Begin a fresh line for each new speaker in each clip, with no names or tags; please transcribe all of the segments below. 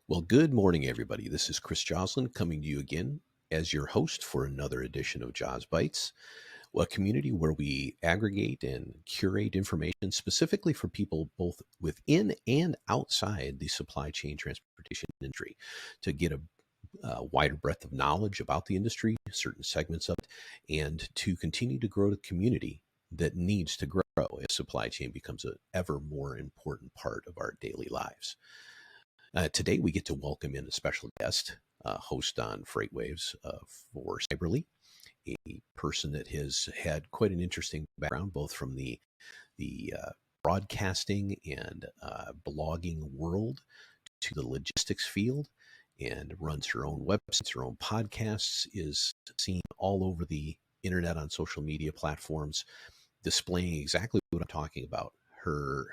Well, good morning, everybody. This is Chris Joslin coming to you again as your host for another edition of JOZ Bytes, a community where we aggregate and curate information specifically for people both within and outside the supply chain transportation industry to get a wider breadth of knowledge about the industry, certain segments of it, and to continue to grow the community that needs to grow as supply chain becomes an ever more important part of our daily lives. Today, we get to welcome in a special guest, host on FreightWaves for Cyberly, a person that has had quite an interesting background, both from the broadcasting and blogging world to the logistics field, and runs her own websites, her own podcasts, is seen all over the internet on social media platforms, displaying exactly what I'm talking about. Her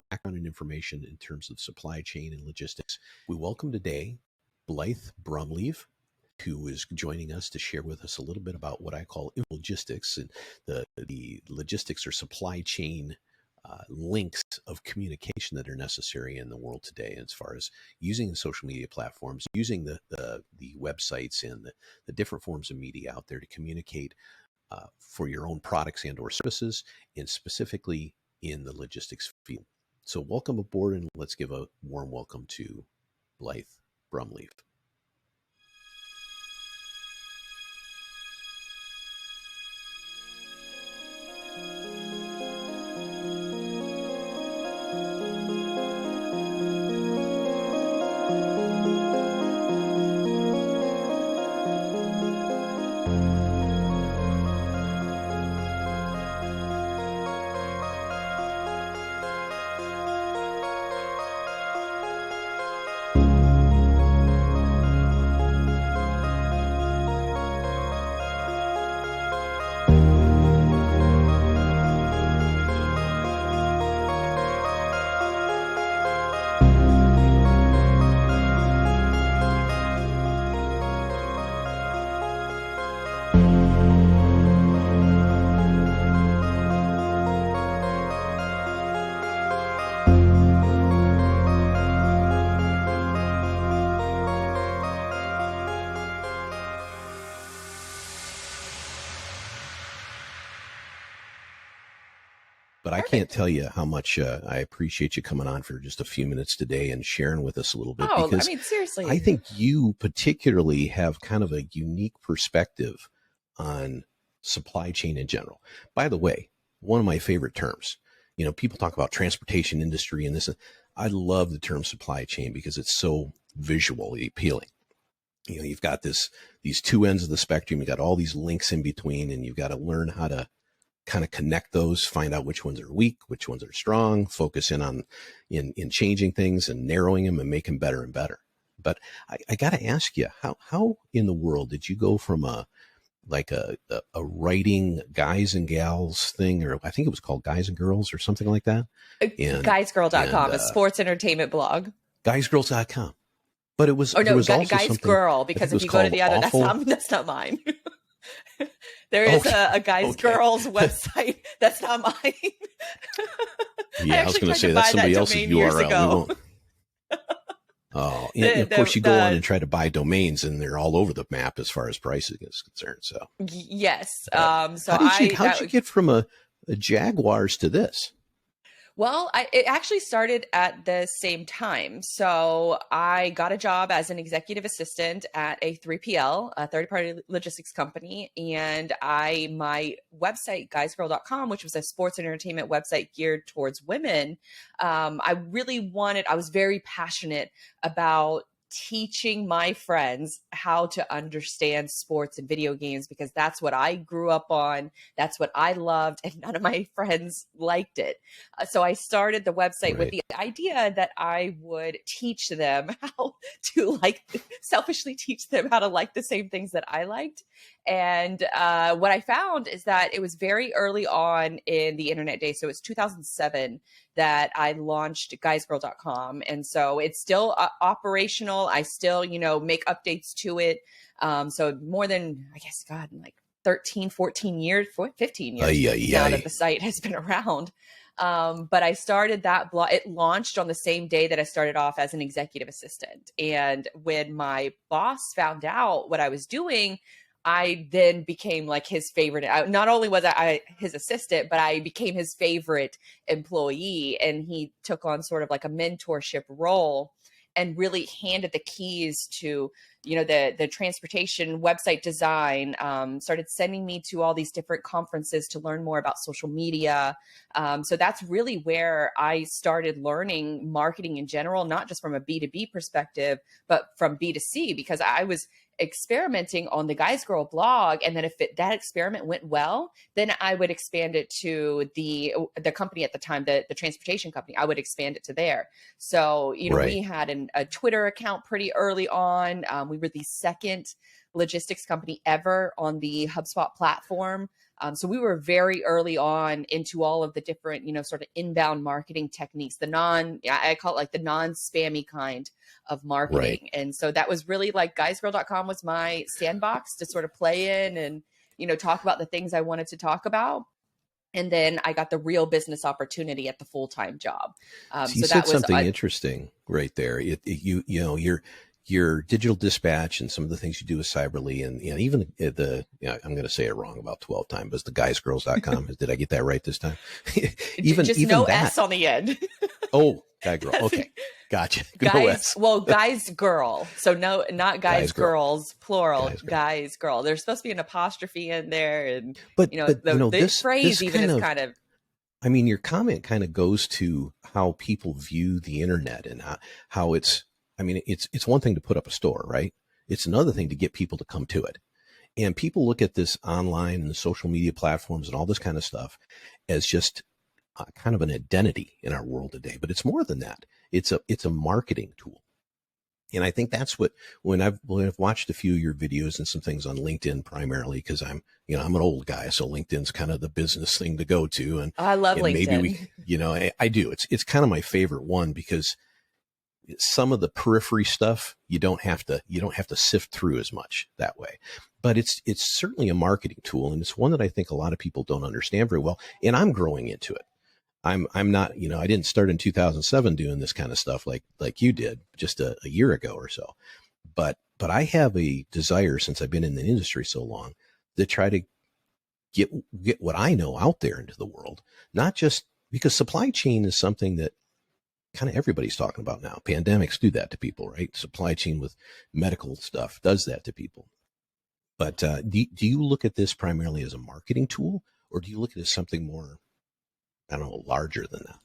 background and information in terms of supply chain and logistics. We welcome today Blythe Brumleve, who is joining us to share with us a little bit about what I call logistics and the logistics or supply chain links of communication that are necessary in the world today, as far as using the social media platforms, using the websites and the different forms of media out there to communicate for your own products and or services, and specifically in the logistics field. So welcome aboard, and let's give a warm welcome to Blythe Brumleve. But I can't tell you how much I appreciate you coming on for just a few minutes today and sharing with us a little bit.
Oh,
because
I mean, seriously.
I think you particularly have kind of a unique perspective on supply chain in general. By the way, one of my favorite terms, people talk about transportation industry and this. I love the term supply chain because it's so visually appealing. You've got these two ends of the spectrum. You've got all these links in between, and you've got to learn how to kind of connect those, find out which ones are weak, which ones are strong, focus in on in changing things and narrowing them and making better and better. But I got to ask you, how in the world did you go from a writing guys and gals thing, or I think it was called Guys and Girls or something like that?
Guysgirl.com, a sports entertainment blog.
Guysgirls.com. But it was,
or no,
there was also
Guys
something,
Girl, because if you go to the other, that's not mine. There is a Guys Girls website. That's not mine.
Yeah, I was going to say that's somebody else's URL. Oh, and of course you go on and try to buy domains, and they're all over the map as far as pricing is concerned. So
yes.
So how did you get from a Jaguars to this?
Well, it actually started at the same time. So I got a job as an executive assistant at a 3PL, a third-party logistics company. And my website, guysgirl.com, which was a sports and entertainment website geared towards women, I was very passionate about teaching my friends how to understand sports and video games, because that's what I grew up on. That's what I loved, and none of my friends liked it. So I started the website with the idea that I would teach them how to selfishly teach them how to like the same things that I liked. And what I found is that it was very early on in the internet days. So it's 2007 that I launched guysgirl.com. And so it's still operational. I still, make updates to it. So more than, I guess, 13, 14 years, 15 years now that the site has been around. But I started that blog. It launched on the same day that I started off as an executive assistant. And when my boss found out what I was doing, I then became like his favorite. Not only was I his assistant, but I became his favorite employee. And he took on sort of like a mentorship role and really handed the keys to, the transportation website design, started sending me to all these different conferences to learn more about social media. So that's really where I started learning marketing in general, not just from a B2B perspective, but from B2C, because I was experimenting on the Guys Girl blog, and then if that experiment went well, then I would expand it to the company at the time, the transportation company. I would expand it to there. So we had a Twitter account pretty early on. We were the second logistics company ever on the HubSpot platform. So we were very early on into all of the different, sort of inbound marketing techniques, I call it like the non-spammy kind of marketing.
Right.
And so that was really like guysgirl.com was my sandbox to sort of play in and, talk about the things I wanted to talk about. And then I got the real business opportunity at the full-time job.
So you said something interesting right there. Your digital dispatch and some of the things you do with Cyberly and even I'm going to say it wrong about 12 times, but it's the guysgirls.com. Did I get that right this time?
Just no S on the end.
Oh, guy girl. Okay. Gotcha.
Guys girl. So no, not guys girls, plural, guys girl. There's supposed to be an apostrophe in there. And this phrase even is kind of,
I mean, your comment kind of goes to how people view the internet and how it's one thing to put up a store, right? It's another thing to get people to come to it. And people look at this online and the social media platforms and all this kind of stuff as just kind of an identity in our world today. But it's more than that. It's a marketing tool. And I think that's when I've watched a few of your videos and some things on LinkedIn primarily, because I'm an old guy, so LinkedIn's kind of the business thing to go to. And
I love LinkedIn.
Maybe I do. It's kind of my favorite one because some of the periphery stuff you don't have to sift through as much that way. But it's certainly a marketing tool, and it's one that I think a lot of people don't understand very well. And I'm growing into it. I'm not, I didn't start in 2007 doing this kind of stuff like you did just a year ago or so. But I have a desire, since I've been in the industry so long, to try to get what I know out there into the world, not just because supply chain is something that kind of everybody's talking about now. Pandemics do that to people, right? Supply chain with medical stuff does that to people. But do you look at this primarily as a marketing tool, or do you look at it as something more, I don't know, larger than that?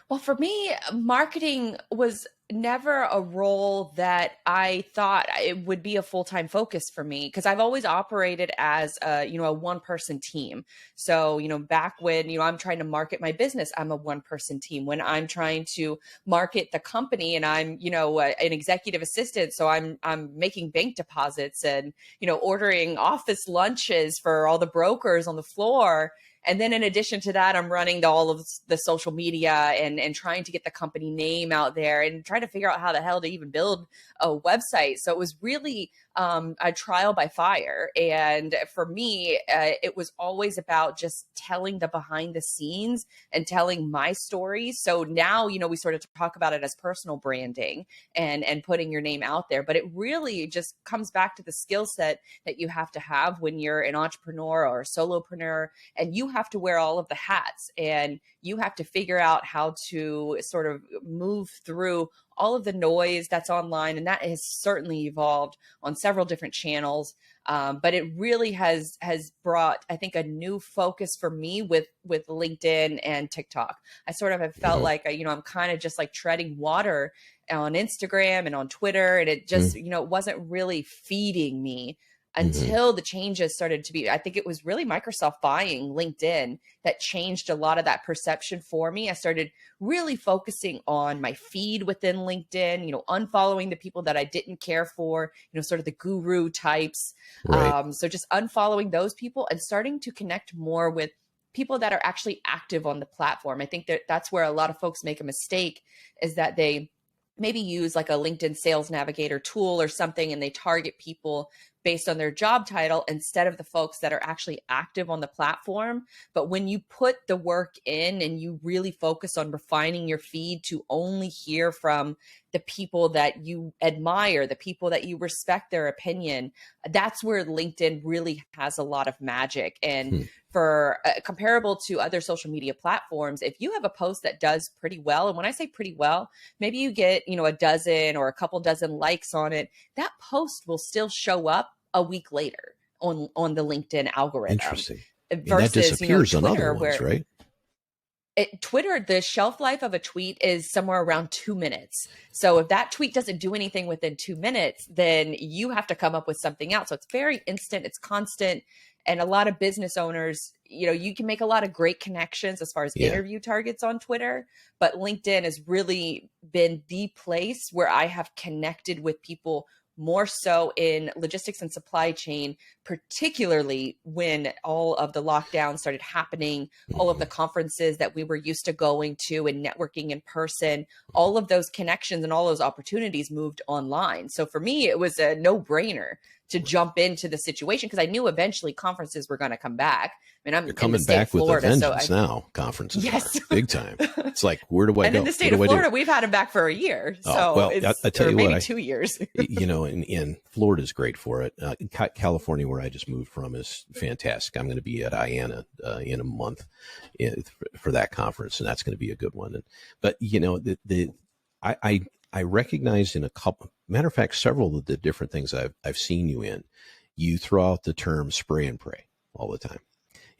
Well, for me, marketing was never a role that I thought it would be a full-time focus for me, because I've always operated as a one-person team. So, back when, I'm trying to market my business, I'm a one-person team. When I'm trying to market the company and I'm, an executive assistant, so I'm making bank deposits and, ordering office lunches for all the brokers on the floor. And then in addition to that, I'm running all of the social media and trying to get the company name out there and trying to figure out how the hell to even build a website. So it was really a trial by fire. And for me, it was always about just telling the behind the scenes and telling my story. So now, we sort of talk about it as personal branding and putting your name out there. But it really just comes back to the skill set that you have to have when you're an entrepreneur or a solopreneur, and you have to wear all of the hats, and you have to figure out how to sort of move through all of the noise that's online. And that has certainly evolved on several different channels. But it really has brought, I think, a new focus for me with LinkedIn and TikTok. I sort of have felt like, I'm kind of just like treading water on Instagram and on Twitter. And it just, it wasn't really feeding me until the changes started to be. I think it was really Microsoft buying LinkedIn that changed a lot of that perception for me. I started really focusing on my feed within LinkedIn, unfollowing the people that I didn't care for, sort of the guru types.
Right.
So just unfollowing those people and starting to connect more with people that are actually active on the platform. I think that's where a lot of folks make a mistake, is that they maybe use like a LinkedIn Sales Navigator tool or something, and they target people, based on their job title instead of the folks that are actually active on the platform. But when you put the work in and you really focus on refining your feed to only hear from the people that you admire, the people that you respect their opinion, that's where LinkedIn really has a lot of magic. And for comparable to other social media platforms, if you have a post that does pretty well, and when I say pretty well, maybe you get, a dozen or a couple dozen likes on it, that post will still show up a week later on the LinkedIn algorithm.
Interesting.
Versus,
and that disappears
Twitter,
on other ones, right?
Twitter, the shelf life of a tweet is somewhere around 2 minutes. So if that tweet doesn't do anything within 2 minutes, then you have to come up with something else. So it's very instant, it's constant. And a lot of business owners, you can make a lot of great connections as far as interview targets on Twitter, but LinkedIn has really been the place where I have connected with people more so in logistics and supply chain, particularly when all of the lockdowns started happening, all of the conferences that we were used to going to and networking in person, all of those connections and all those opportunities moved online. So for me, it was a no-brainer to jump into the situation because I knew eventually conferences were going to come back. I mean, I'm
You're coming
in the state
back
of Florida,
with a vengeance now. Conferences
yes.
are big time. It's like, where do I go?
And in the state of Florida, we've had them back for a year. So
well,
it's,
I tell you
maybe
what,
2 years.
in Florida is great for it. California, where I just moved from, is fantastic. I'm going to be at IANA in a month for that conference, and that's going to be a good one. But I recognized in a couple, matter of fact, several of the different things I've seen you in, you throw out the term spray and pray all the time,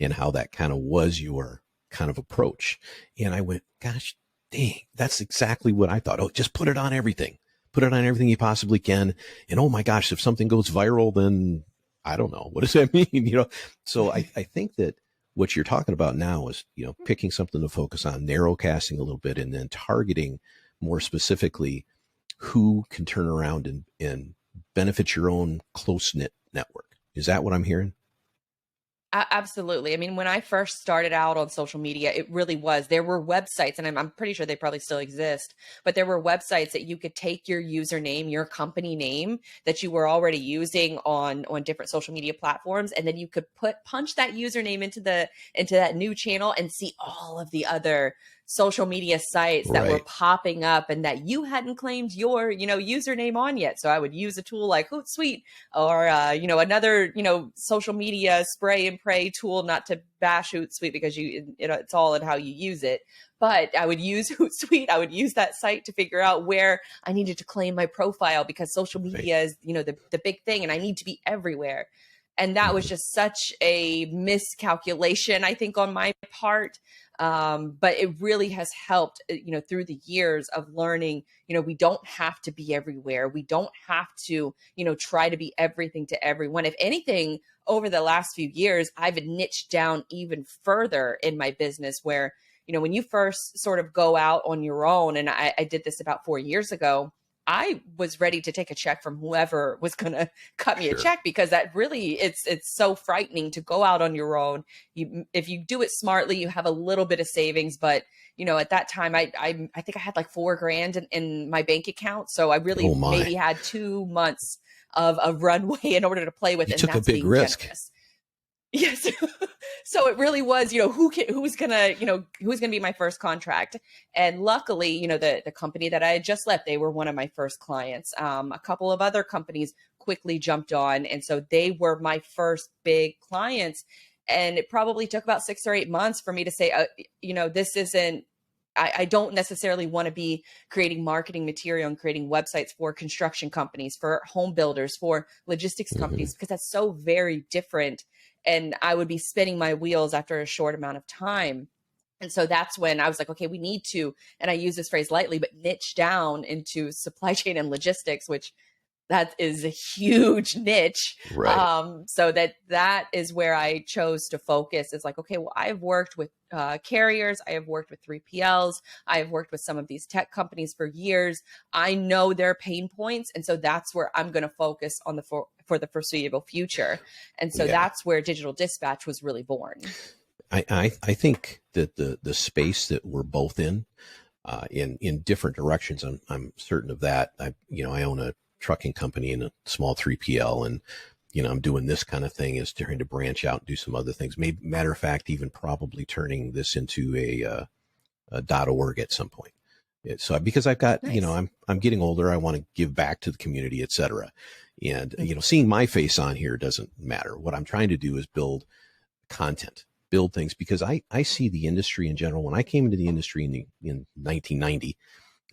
and how that kind of was your kind of approach. And I went, gosh, dang, that's exactly what I thought. Oh, just put it on everything. Put it on everything you possibly can. And oh my gosh, if something goes viral, then I don't know. What does that mean? So I think that what you're talking about now is, picking something to focus on, narrow casting a little bit, and then targeting more specifically who can turn around and benefit your own close-knit network. Is that what I'm hearing?
Absolutely. I mean, when I first started out on social media, it really was, there were websites, and I'm pretty sure they probably still exist, but there were websites that you could take your username, your company name that you were already using on different social media platforms. And then you could punch that username into that new channel and see all of the other social media sites that were popping up and that you hadn't claimed your, username on yet. So I would use a tool like Hootsuite or, another, social media spray and pray tool, not to bash Hootsuite because it's all in how you use it. But I would use Hootsuite. I would use that site to figure out where I needed to claim my profile because social media is, the big thing and I need to be everywhere. And that was just such a miscalculation, I think, on my part. But it really has helped, through the years of learning, we don't have to be everywhere. We don't have to, try to be everything to everyone. If anything, over the last few years, I've niched down even further in my business where, when you first sort of go out on your own, and I did this about 4 years ago, I was ready to take a check from whoever was going to cut me a check because that really, it's so frightening to go out on your own. If you do it smartly, you have a little bit of savings, but at that time, I think I had like $4,000 in my bank account. So I really maybe had 2 months of a runway in order to play with.
You
and
took
that's
a big risk.
Generous. Yes. So it really was, who's gonna be my first contract. And luckily, the company that I had just left, they were one of my first clients. A couple of other companies quickly jumped on. And so they were my first big clients. And it probably took about 6 or 8 months for me to say, this isn't, I don't necessarily want to be creating marketing material and creating websites for construction companies, for home builders, for logistics companies, because that's so very different. And I would be spinning my wheels after a short amount of time. And so that's when I was like, okay, we need to, and I use this phrase lightly, but niche down into supply chain and logistics, which that is a huge niche.
Right.
So that is where I chose to focus. It's like, okay, well, I've worked with carriers. I have worked with 3PLs. I have worked with some of these tech companies for years. I know their pain points. And so that's where I'm going to focus on for the foreseeable future. And so that's where Digital Dispatch was really born.
I think that the space that we're both in different directions, I'm certain of that. I own a trucking company and a small 3PL, and I'm doing this kind of thing, is trying to branch out and do some other things. Maybe, matter of fact, even probably turning this into a .org at some point. So because I've got,
Nice.
I'm getting older. I want to give back to the community, et cetera. And,
Mm-hmm.
seeing my face on here doesn't matter. What I'm trying to do is build content, build things, because I see the industry in general. When I came into the industry in 1990,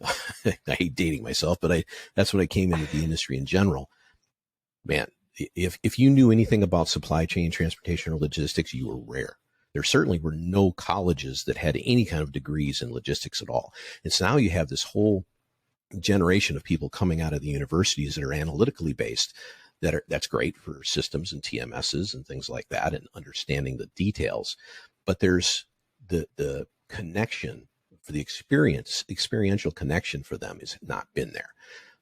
I hate dating myself, but that's when I came into the industry in general. Man, if you knew anything about supply chain, transportation, or logistics, you were rare. There certainly were no colleges that had any kind of degrees in logistics at all. And so now you have this whole generation of people coming out of the universities that are analytically based. That's great for systems and TMSs and things like that, and understanding the details. But there's the connection for the experiential connection for them has not been there.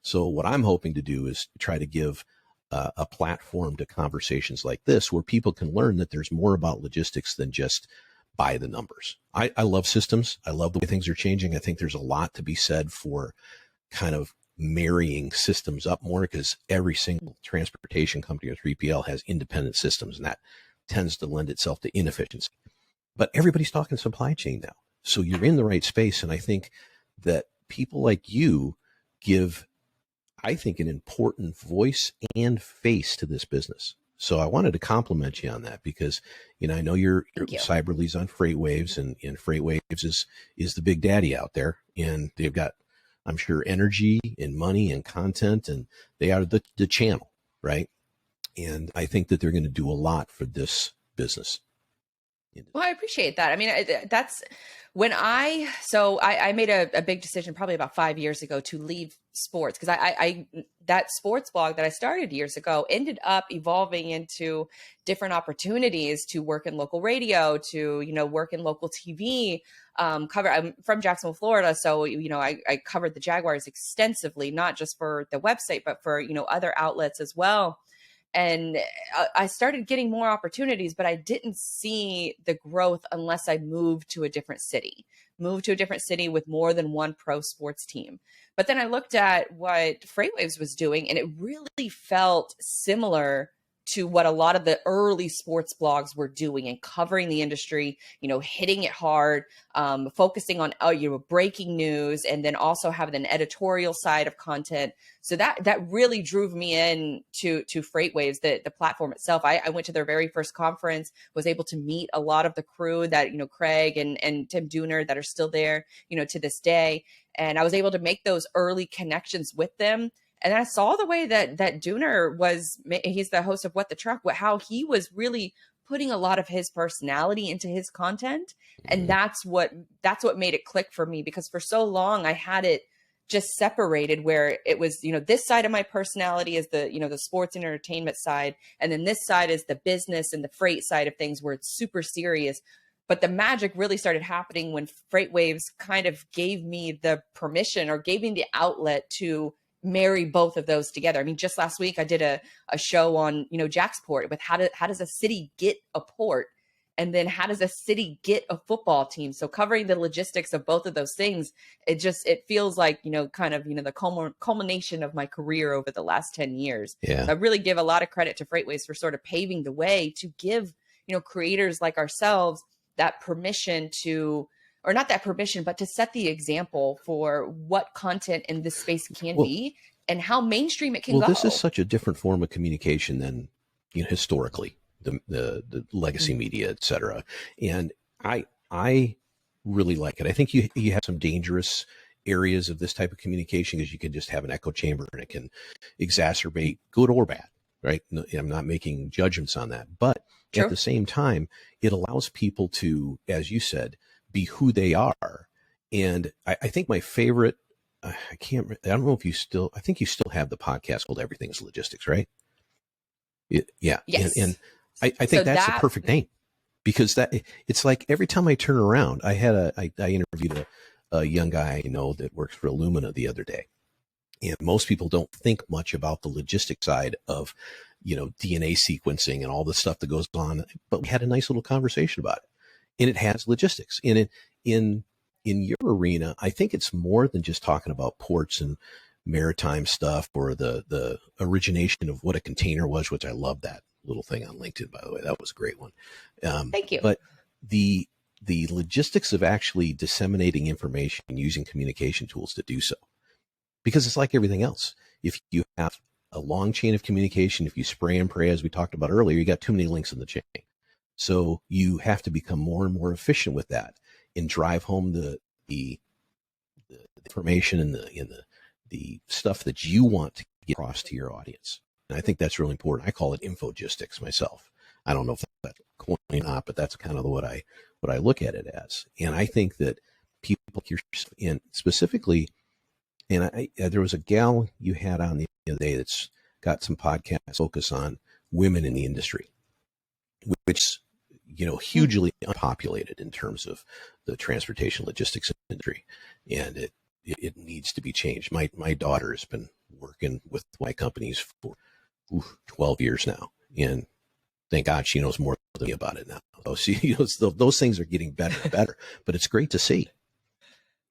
So what I'm hoping to do is try to give a platform to conversations like this, where people can learn that there's more about logistics than just by the numbers. I love systems. I love the way things are changing. I think there's a lot to be said for kind of marrying systems up more, because every single transportation company or 3PL has independent systems, and that tends to lend itself to inefficiency. But everybody's talking supply chain now. So you're in the right space. And I think that people like you give, I think, an important voice and face to this business. So I wanted to compliment you on that, because, I know you're Cyberly's on FreightWaves, and FreightWaves is the big daddy out there, and they've got, I'm sure, energy and money and content, and they are the channel, right? And I think that they're going to do a lot for this business.
Well, I appreciate that. I mean, that's when I made a big decision probably about 5 years ago to leave sports, because I that sports blog that I started years ago ended up evolving into different opportunities to work in local radio, to, work in local TV, I'm from Jacksonville, Florida. So, I covered the Jaguars extensively, not just for the website, but for, other outlets as well. And I started getting more opportunities, but I didn't see the growth unless I moved to a different city with more than one pro sports team. But then I looked at what FreightWaves was doing, and it really felt similar to what a lot of the early sports blogs were doing and covering the industry, hitting it hard, focusing on, breaking news, and then also having an editorial side of content. So that really drew me in to FreightWaves, the platform itself. I went to their very first conference, was able to meet a lot of the crew that, Craig and Tim Dooner, that are still there, to this day. And I was able to make those early connections with them. And I saw the way that Dooner he's the host of What the Truck, how he was really putting a lot of his personality into his content. And that's what made it click for me, because for so long I had it just separated, where it was, this side of my personality is the sports and entertainment side. And then this side is the business and the freight side of things, where it's super serious. But the magic really started happening when FreightWaves kind of gave me the permission, or gave me the outlet to marry both of those together. I mean, just last week I did a show on, Jacksport, with how does a city get a port, and then how does a city get a football team? So covering the logistics of both of those things, it feels like, kind of, the culmination of my career over the last 10 years.
Yeah.
So I really give a lot of credit to FreightWaves for sort of paving the way to give, creators like ourselves that permission to, or not that permission, but to set the example for what content in this space can be, and how mainstream it can go.
Well, this is such a different form of communication than, historically, the legacy media, et cetera. And I really like it. I think you have some dangerous areas of this type of communication, because you can just have an echo chamber, and it can exacerbate good or bad, right? I'm not making judgments on that. But True. At the same time, it allows people to, as you said, be who they are. And I think my favorite, I don't know if you still, I think you still have the podcast called Everything's Logistics, right? Yeah.
Yes.
And I think that's the perfect name, because it's like every time I turn around, I interviewed a young guy I know that works for Illumina the other day. And most people don't think much about the logistic side of, DNA sequencing and all the stuff that goes on. But we had a nice little conversation about it. And it has logistics. And in your arena, I think it's more than just talking about ports and maritime stuff, or the origination of what a container was, which I love that little thing on LinkedIn, by the way. That was a great one.
Thank you.
But the logistics of actually disseminating information using communication tools to do so, because it's like everything else. If you have a long chain of communication, if you spray and pray, as we talked about earlier, you got too many links in the chain. So you have to become more and more efficient with that and drive home the information and the stuff that you want to get across to your audience. And I think that's really important. I call it infogistics myself. I don't know if that's coin or not, but that's kind of what I look at it as. And I think that people, and specifically, and there was a gal you had on the other day that's got some podcasts focus on women in the industry, which, hugely unpopulated in terms of the transportation logistics industry. And it needs to be changed. My daughter has been working with my companies for 12 years now. And thank God she knows more than me about it now. So those things are getting better and better, but it's great to see.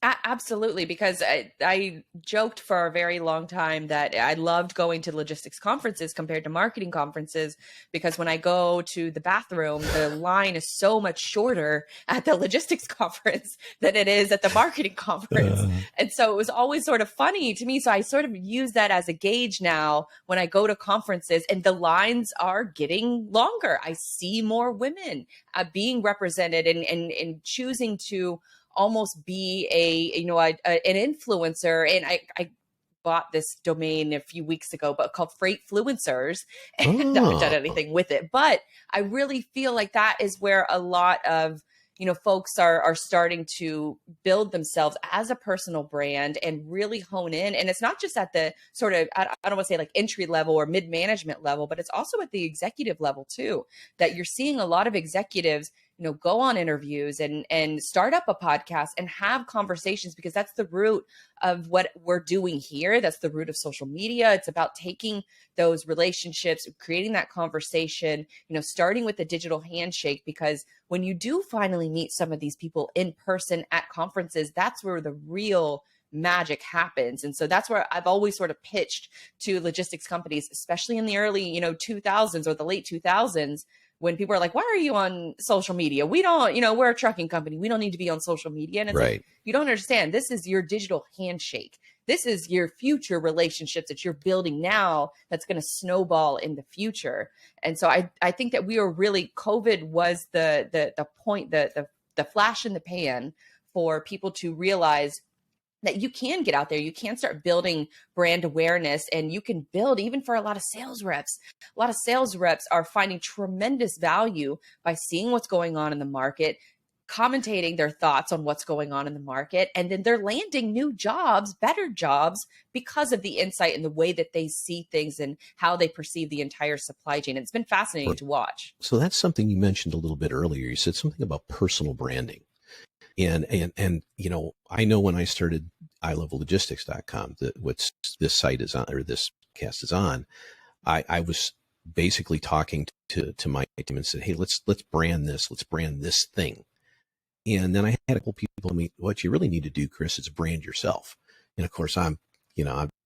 Absolutely, because I joked for a very long time that I loved going to logistics conferences compared to marketing conferences, because when I go to the bathroom, the line is so much shorter at the logistics conference than it is at the marketing conference. And so it was always sort of funny to me. So I sort of use that as a gauge now when I go to conferences, and the lines are getting longer. I see more women being represented and choosing to almost be an influencer. And I bought this domain a few weeks ago, but called Freightfluencers, and I haven't done anything with it. But I really feel like that is where a lot of folks are starting to build themselves as a personal brand and really hone in. And it's not just at the sort of, I don't want to say like entry level or mid-management level, but it's also at the executive level too, that you're seeing a lot of executives go on interviews and start up a podcast and have conversations, because that's the root of what we're doing here. That's the root of social media. It's about taking those relationships, creating that conversation, starting with the digital handshake, because when you do finally meet some of these people in person at conferences, that's where the real magic happens. And so that's where I've always sort of pitched to logistics companies, especially in the early, 2000s or the late 2000s, when people are like, why are you on social media? We don't, we're a trucking company. We don't need to be on social media. And it's
right.
Like, you don't understand. This is your digital handshake. This is your future relationships that you're building now that's going to snowball in the future. And so I think that we are really, COVID was the point, the flash in the pan for people to realize that you can get out there, you can start building brand awareness, and you can build even for a lot of sales reps. A lot of sales reps are finding tremendous value by seeing what's going on in the market, commentating their thoughts on what's going on in the market, and then they're landing new jobs, better jobs, because of the insight and the way that they see things and how they perceive the entire supply chain. It's been fascinating to watch.
So that's something you mentioned a little bit earlier. You said something about personal branding. And I know when I started iLevelLogistics.com, that what this site is on, or this cast is on, I was basically talking to my team and said, hey, let's brand this thing. And then I had a couple people tell me, what you really need to do, Chris, is brand yourself. And of course,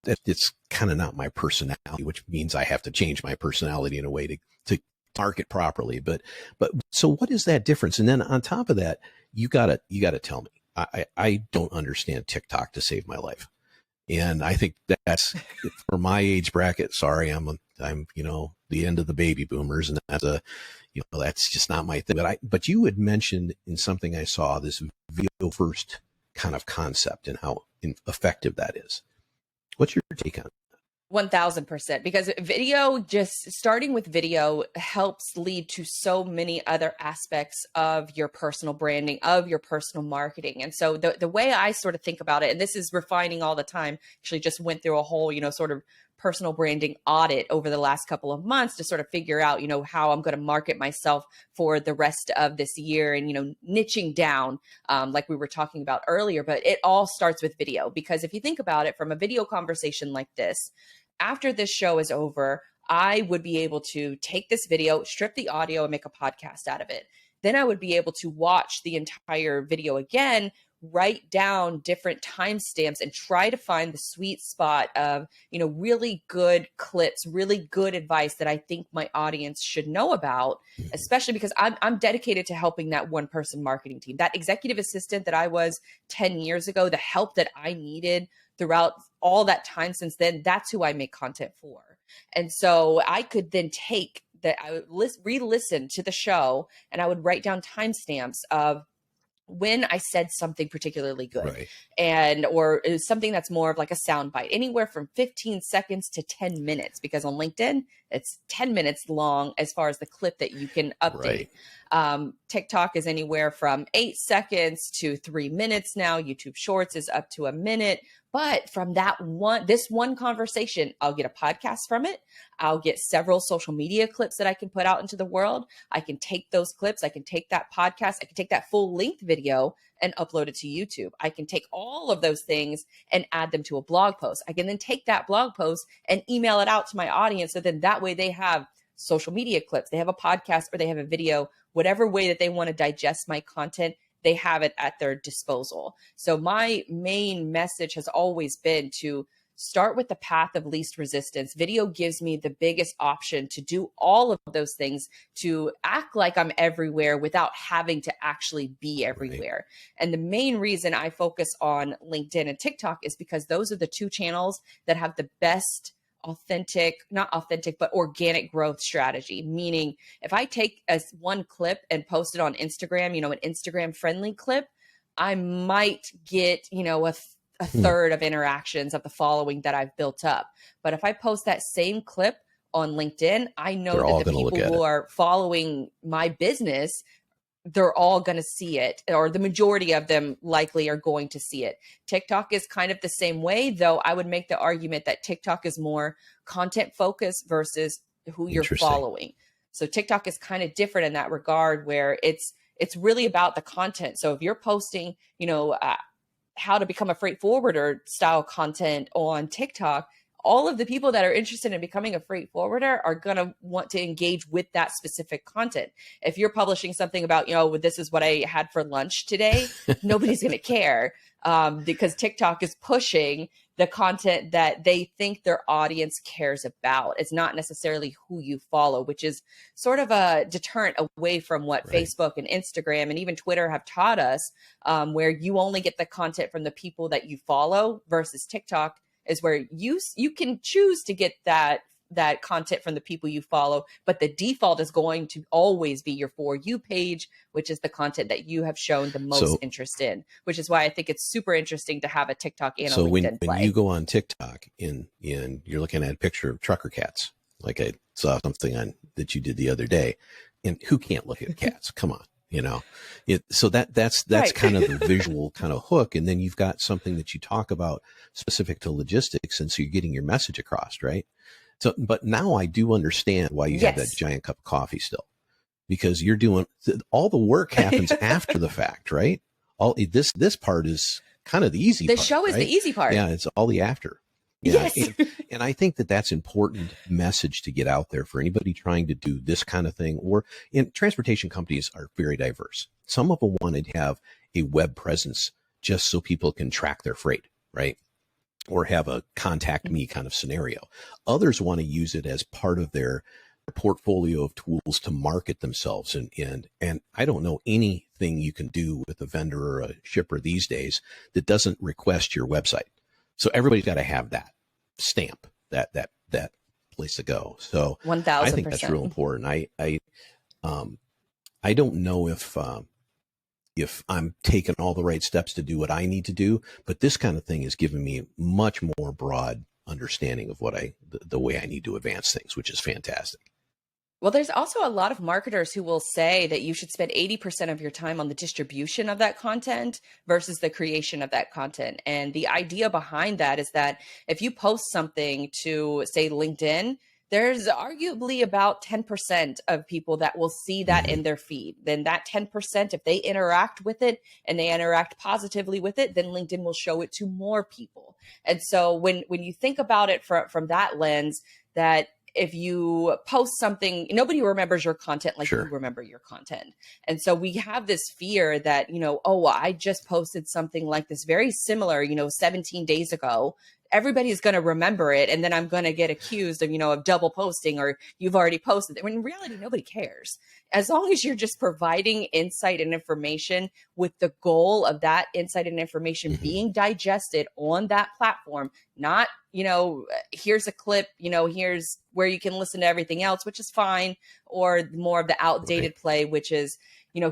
it's kind of not my personality, which means I have to change my personality in a way to market properly. But so what is that difference? And then on top of that, you gotta tell me. I don't understand TikTok to save my life, and I think that's for my age bracket. Sorry, I'm the end of the baby boomers, and that's just not my thing. But you had mentioned in something I saw this video first kind of concept and how effective that is. What's your take on it?
1000%, because just starting with video helps lead to so many other aspects of your personal branding, of your personal marketing. And so the way I sort of think about it, and this is refining all the time, actually just went through a whole, sort of personal branding audit over the last couple of months to sort of figure out, how I'm going to market myself for the rest of this year, and, niching down, like we were talking about earlier. But it all starts with video, because if you think about it from a video conversation like this, after this show is over, I would be able to take this video, strip the audio, and make a podcast out of it. Then I would be able to watch the entire video again, write down different timestamps and try to find the sweet spot of, really good clips, really good advice that I think my audience should know about, especially because I'm dedicated to helping that one person marketing team, that executive assistant that I was 10 years ago, the help that I needed throughout all that time since then. That's who I make content for. And so I could then take that, I would re-listen to the show, and I would write down timestamps of when I said something particularly good, right. Or it was something that's more of like a sound bite, anywhere from 15 seconds to 10 minutes, because on LinkedIn, it's 10 minutes long as far as the clip that you can update. Right. TikTok is anywhere from 8 seconds to 3 minutes now. YouTube Shorts is up to a minute. But from this one conversation, I'll get a podcast from it. I'll get several social media clips that I can put out into the world. I can take those clips. I can take that podcast. I can take that full length video and upload it to YouTube. I can take all of those things and add them to a blog post. I can then take that blog post and email it out to my audience. So then that way they have social media clips, they have a podcast, or they have a video, whatever way that they want to digest my content, they have it at their disposal. So my main message has always been to start with the path of least resistance. Video gives me the biggest option to do all of those things, to act like I'm everywhere without having to actually be everywhere. Right. And the main reason I focus on LinkedIn and TikTok is because those are the two channels that have the best organic growth strategy. Meaning, if I take one clip and post it on Instagram, an Instagram friendly clip, I might get, a third of interactions of the following that I've built up. But if I post that same clip on LinkedIn, I know that the people who are following my business, they're all going to see it, or the majority of them likely are going to see it. TikTok is kind of the same way, though I would make the argument that TikTok is more content focused versus who you're following. So TikTok is kind of different in that regard, where it's really about the content. So if you're posting, how to become a freight forwarder style content on TikTok, all of the people that are interested in becoming a freight forwarder are going to want to engage with that specific content. If you're publishing something about, this is what I had for lunch today, nobody's going to care, because TikTok is pushing the content that they think their audience cares about. It's not necessarily who you follow, which is sort of a deterrent away from what Facebook and Instagram and even Twitter have taught us, where you only get the content from the people that you follow, versus TikTok is where you can choose to get that content from the people you follow, but the default is going to always be your For You page, which is the content that you have shown the most interest in, which is why I think it's super interesting to have a TikTok and a LinkedIn play.
When you go on TikTok and you're looking at a picture of trucker cats, like I saw something that you did the other day, and who can't look at cats? Come on. So that's right. Kind of the visual kind of hook. And then you've got something that you talk about specific to logistics. And so you're getting your message across, right? So, but now I do understand why you have that giant cup of coffee still, because you're doing all the work happens after the fact, right? This part is kind of the easy part. The show is
the easy part.
Yeah. It's all the after. Yeah. Yes. And I think that's important message to get out there for anybody trying to do this kind of thing. Or transportation companies are very diverse. Some of them want to have a web presence just so people can track their freight, right? Or have a contact me kind of scenario. Others want to use it as part of their portfolio of tools to market themselves. And I don't know anything you can do with a vendor or a shipper these days that doesn't request your website. So everybody's got to have that stamp, that place to go. So
1,000%.
I think that's real important. I don't know if I'm taking all the right steps to do what I need to do, but this kind of thing has given me much more broad understanding of the way I need to advance things, which is fantastic.
Well, there's also a lot of marketers who will say that you should spend 80% of your time on the distribution of that content versus the creation of that content. And the idea behind that is that if you post something to, say, LinkedIn, there's arguably about 10% of people that will see that in their feed. Then that 10%, if they interact with it and they interact positively with it, then LinkedIn will show it to more people. And so when you think about it from that lens, that if you post something, nobody remembers your content like
Sure.
you remember your content. And so we have this fear that, oh, I just posted something like this very similar, 17 days ago. Everybody's going to remember it. And then I'm going to get accused of, of double posting, or you've already posted it. When in reality, nobody cares. As long as you're just providing insight and information with the goal of that insight and information being digested on that platform, not, here's a clip, here's where you can listen to everything else, which is fine, or more of the outdated play, which is,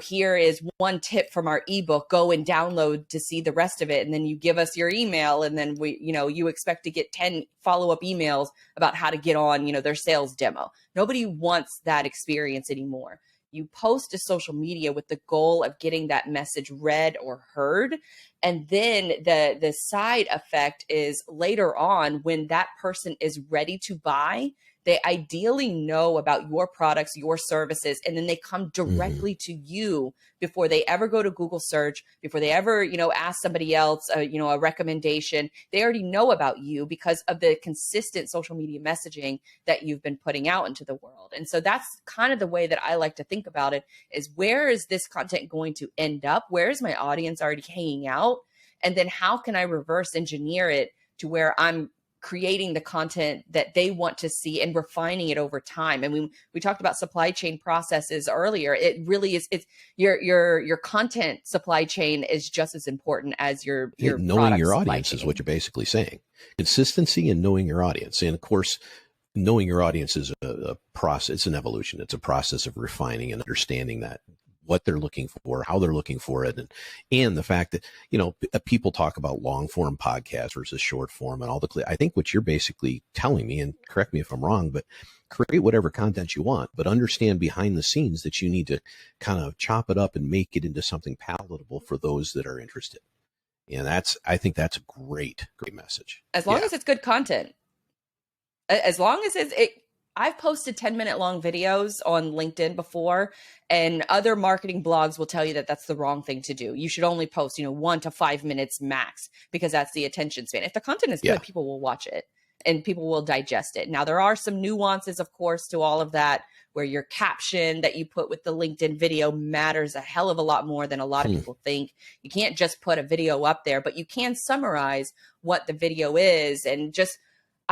here is one tip from our ebook, go and download to see the rest of it. And then you give us your email, and then you expect to get 10 follow-up emails about how to get on, their sales demo. Nobody wants that experience anymore. You post to social media with the goal of getting that message read or heard. And then the side effect is later on, when that person is ready to buy, they ideally know about your products, your services, and then they come directly to you before they ever go to Google search, before they ever, ask somebody else, a recommendation. They already know about you because of the consistent social media messaging that you've been putting out into the world. And so that's kind of the way that I like to think about it, is where is this content going to end up? Where is my audience already hanging out? And then how can I reverse engineer it to where I'm creating the content that they want to see and refining it over time. And we talked about supply chain processes earlier. It really is, it's your content supply chain is just as important as your
knowing your audience is what you're basically saying. Consistency and knowing your audience. And of course, knowing your audience is a process. It's an evolution. It's a process of refining and understanding that, what they're looking for, how they're looking for it. And the fact that, people talk about long form podcasts versus short form and all I think what you're basically telling me, and correct me if I'm wrong, but create whatever content you want, but understand behind the scenes that you need to kind of chop it up and make it into something palatable for those that are interested. And I think that's a great message.
As long as it's good content, as long as I've posted 10-minute long videos on LinkedIn before, and other marketing blogs will tell you that that's the wrong thing to do. You should only post, 1 to 5 minutes max, because that's the attention span. If the content is good, people will watch it and people will digest it. Now, there are some nuances, of course, to all of that, where your caption that you put with the LinkedIn video matters a hell of a lot more than a lot of people think. You can't just put a video up there, but you can summarize what the video is, and just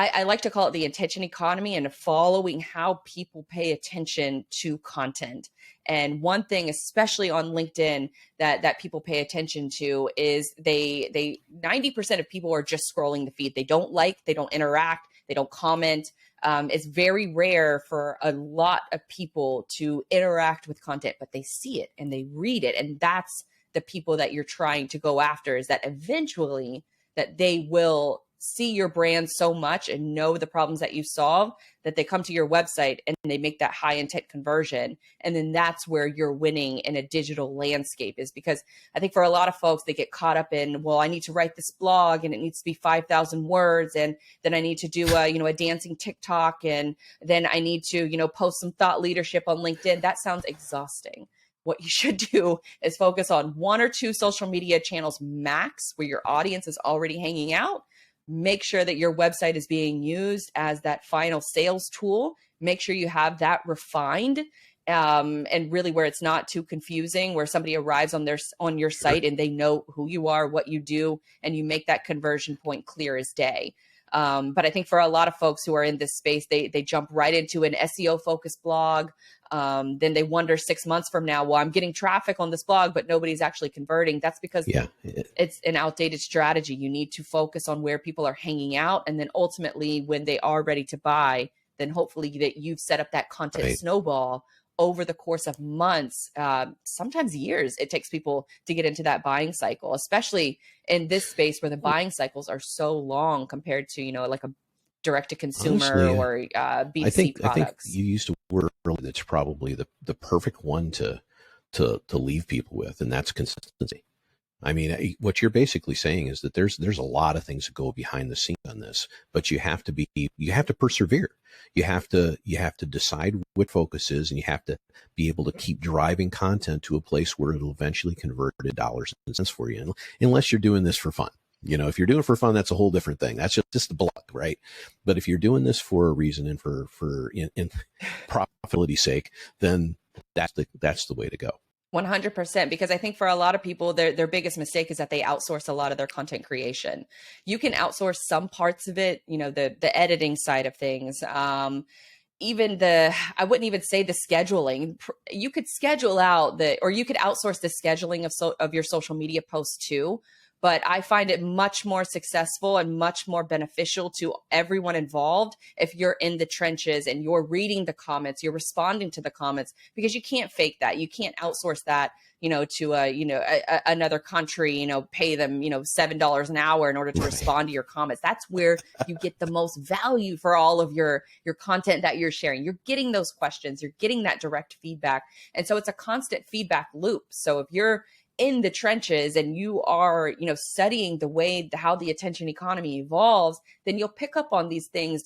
I like to call it the attention economy, and following how people pay attention to content. And one thing, especially on LinkedIn, that people pay attention to is they 90% of people are just scrolling the feed. They don't they don't interact, they don't comment. It's very rare for a lot of people to interact with content, but they see it and they read it. And that's the people that you're trying to go after, is that eventually that they will see your brand so much and know the problems that you solve that they come to your website and they make that high intent conversion. And then that's where you're winning in a digital landscape, is because I think for a lot of folks, they get caught up in, well, I need to write this blog and it needs to be 5,000 words. And then I need to do a dancing TikTok. And then I need to, post some thought leadership on LinkedIn. That sounds exhausting. What you should do is focus on 1 or 2 social media channels max, where your audience is already hanging out. Make sure that your website is being used as that final sales tool. Make sure you have that refined, and really where it's not too confusing, where somebody arrives on your site and they know who you are, what you do, and you make that conversion point clear as day. But I think for a lot of folks who are in this space, they jump right into an SEO focused blog. Then they wonder 6 months from now, well, I'm getting traffic on this blog, but nobody's actually converting. That's because it's an outdated strategy. You need to focus on where people are hanging out. And then ultimately, when they are ready to buy, then hopefully that you've set up that content snowball over the course of months, sometimes years, it takes people to get into that buying cycle, especially in this space where the buying cycles are so long compared to, like a direct to consumer or B2C products.
I think you used a word earlier that's probably the perfect one to leave people with, and that's consistency. I mean, what you're basically saying is that there's a lot of things that go behind the scenes on this, but you have to persevere. You have to decide what focus is, and you have to be able to keep driving content to a place where it'll eventually convert to dollars and cents for you, unless you're doing this for fun. If you're doing it for fun, that's a whole different thing. That's just the bluck, right? But if you're doing this for a reason and for in profitability's sake, then that's the way to go.
100%, because I think for a lot of people, their biggest mistake is that they outsource a lot of their content creation. You can outsource some parts of it, the editing side of things. Even I wouldn't even say the scheduling. You could schedule out or you could outsource the scheduling of your social media posts too. But I find it much more successful and much more beneficial to everyone involved if you're in the trenches and you're reading the comments, you're responding to the comments, because you can't fake that. You can't outsource that, to another country, pay them, $7 an hour in order to respond to your comments. That's where you get the most value for all of your content that you're sharing. You're getting those questions, you're getting that direct feedback. And so it's a constant feedback loop. So if you're in the trenches and you are, studying how the attention economy evolves, then you'll pick up on these things,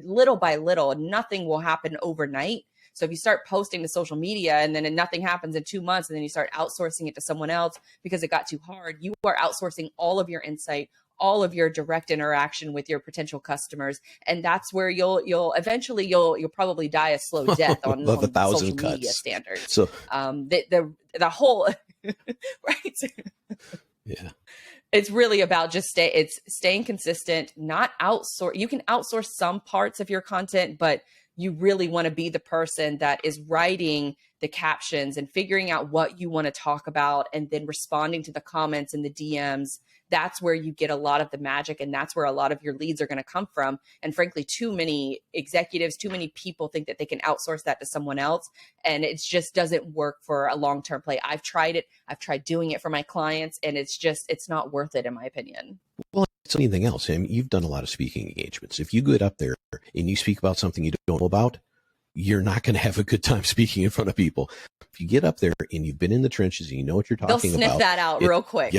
little by little. Nothing will happen overnight. So if you start posting to social media and then nothing happens in 2 months, and then you start outsourcing it to someone else because it got too hard, you are outsourcing all of your insight, all of your direct interaction with your potential customers. And that's where you'll eventually probably die a slow death on,
Love
on
1,000
social
cuts.
media standards.
So
the whole right.
Yeah.
It's really about just staying consistent, not outsource. You can outsource some parts of your content, but you really want to be the person that is writing the captions and figuring out what you want to talk about and then responding to the comments and the DMs. That's where you get a lot of the magic, and that's where a lot of your leads are going to come from. And frankly, too many executives, too many people think that they can outsource that to someone else, and it just doesn't work for a long-term play. I've tried it. I've tried doing it for my clients, and it's not worth it, in my opinion.
Well, it's anything else. I mean, you've done a lot of speaking engagements. If you get up there and you speak about something you don't know about, you're not going to have a good time speaking in front of people. If you get up there and you've been in the trenches and you know what you're talking about,
they'll sniff that out real quick.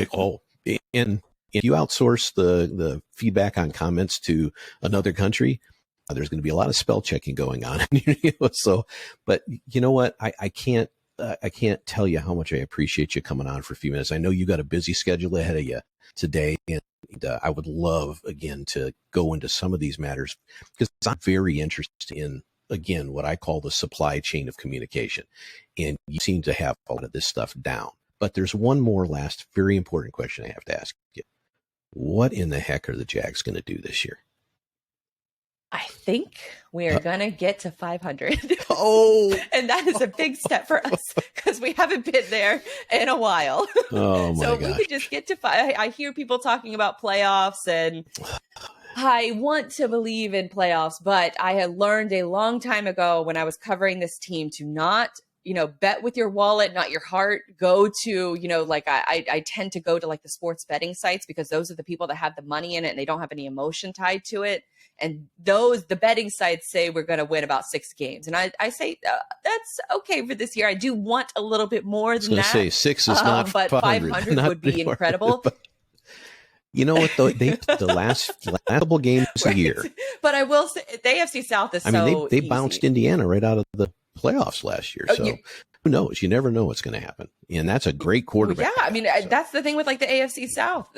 And if you outsource the feedback on comments to another country, there's going to be a lot of spell checking going on. So, but you know what? I can't tell you how much I appreciate you coming on for a few minutes. I know you got a busy schedule ahead of you today, and I would love, again, to go into some of these matters, because I'm very interested in, again, what I call the supply chain of communication. And you seem to have a lot of this stuff down. But there's one more last very important question I have to ask you. What in the heck are the Jags going to do this year?
I think we are going to get to 500.
Oh,
and that is a big step for us, because we haven't been there in a while.
Oh my
So
gosh.
we could just get to 5. I hear people talking about playoffs, and I want to believe in playoffs, but I had learned a long time ago when I was covering this team to not, bet with your wallet, not your heart. Go to, I tend to go to like the sports betting sites, because those are the people that have the money in it and they don't have any emotion tied to it. And the betting sites say we're going to win about 6 games. And I say, that's okay for this year. I do want a little bit more than that.
I was going to say 6 is not
but 500 would be incredible.
But you know what, though? The last couple games a year.
But I will say the AFC South is
they bounced Indiana right out of the playoffs last year. So who knows? You never know what's going to happen. And that's a great quarterback.
Yeah, I mean, that's the thing with like the AFC South.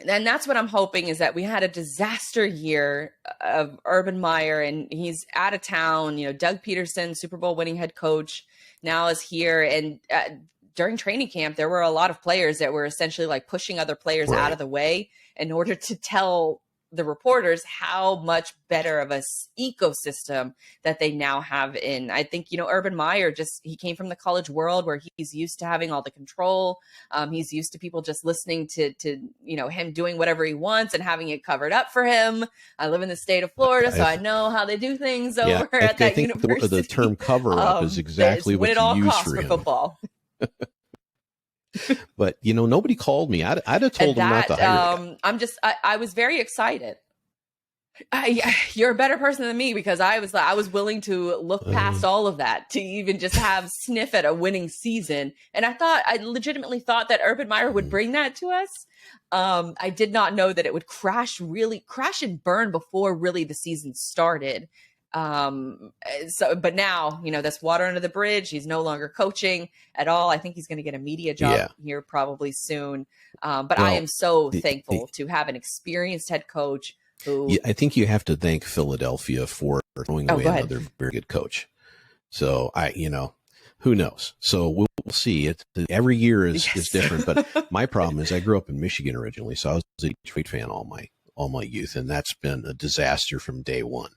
And that's what I'm hoping, is that we had a disaster year of Urban Meyer, and he's out of town. Doug Peterson, Super Bowl winning head coach, now is here. And during training camp, there were a lot of players that were essentially like pushing other players out of the way in order to tell the reporters how much better of a ecosystem that they now have in. I think, Urban Meyer he came from the college world where he's used to having all the control. He's used to people just listening to him doing whatever he wants and having it covered up for him. I live in the state of Florida, so I know how they do things over at that university.
The term cover up is exactly what you use for him.
Football.
But nobody called me. I'd have told them not to hire.
I was very excited. You're a better person than me, because I was willing to look past all of that to even just have sniff at a winning season. And I legitimately thought that Urban Meyer would bring that to us. I did not know that it would crash and burn before really the season started. But now, that's water under the bridge. He's no longer coaching at all. I think he's going to get a media job here probably soon. But I am so thankful to have an experienced head coach who.
I think you have to thank Philadelphia for throwing away another very good coach. So who knows? So we'll see. Every year is different. But my problem is I grew up in Michigan originally, so I was a Detroit fan all my youth, and that's been a disaster from day one.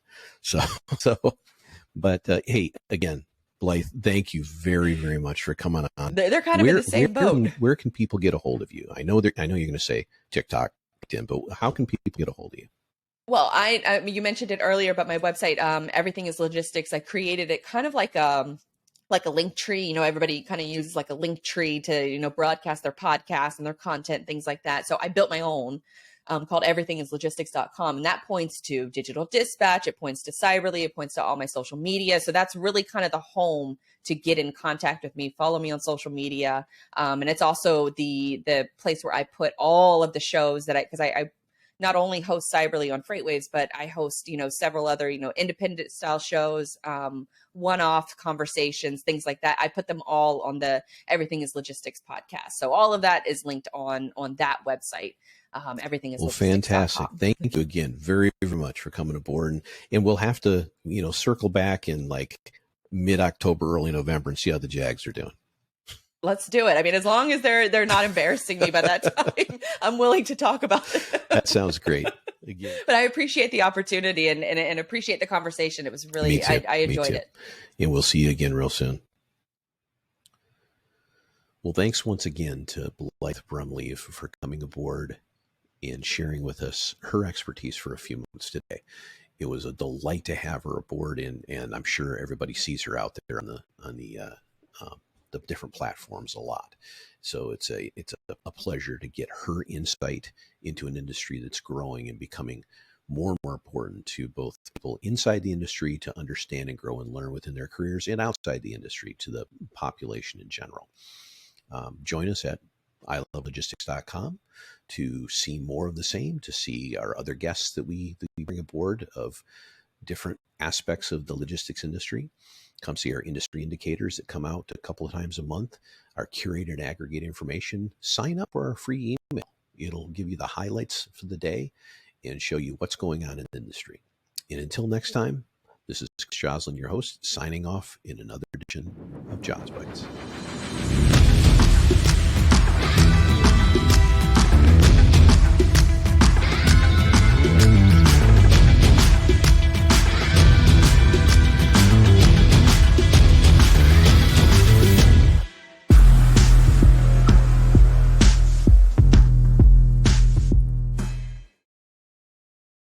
But hey, again, Blythe, thank you very, very much for coming on.
They're kind of in the same boat.
Where can people get a hold of you? I know you're going to say TikTok, LinkedIn, but how can people get a hold of you?
Well, I you mentioned it earlier, but my website, Everything is Logistics. I created it kind of like a link tree. Everybody kind of uses like a link tree to, broadcast their podcast and their content, things like that. So I built my own called everythingislogistics.com. And that points to Digital Dispatch. It points to Cyberly. It points to all my social media. So that's really kind of the home to get in contact with me. Follow me on social media. And it's also the place where I put all of the shows that because I not only host Cyberly on FreightWaves, but I host, several other, independent style shows, one-off conversations, things like that. I put them all on the Everything is Logistics podcast. So all of that is linked on that website. Everything is
fantastic. Thank you again very, very much for coming aboard. And we'll have to, circle back in like mid-October, early November and see how the Jags are doing.
Let's do it. I mean, as long as they're not embarrassing me by that time, I'm willing to talk about it.
That sounds great. Again.
But I appreciate the opportunity and appreciate the conversation. It was really, I enjoyed it.
And we'll see you again real soon. Well, thanks once again to Blythe Brumleve for coming aboard and sharing with us her expertise for a few moments today. It was a delight to have her aboard, and I'm sure everybody sees her out there on the different platforms a lot. So it's a pleasure to get her insight into an industry that's growing and becoming more and more important to both people inside the industry to understand and grow and learn within their careers, and outside the industry to the population in general. Join us at iLevelLogistics.com to see more of the same, to see our other guests that we bring aboard of different aspects of the logistics industry. Come see our industry indicators that come out a couple of times a month, our curated aggregate information. Sign up for our free email. It'll give you the highlights for the day and show you what's going on in the industry. And until next time, this is Jocelyn, your host, signing off in another edition of JOZ Bytes.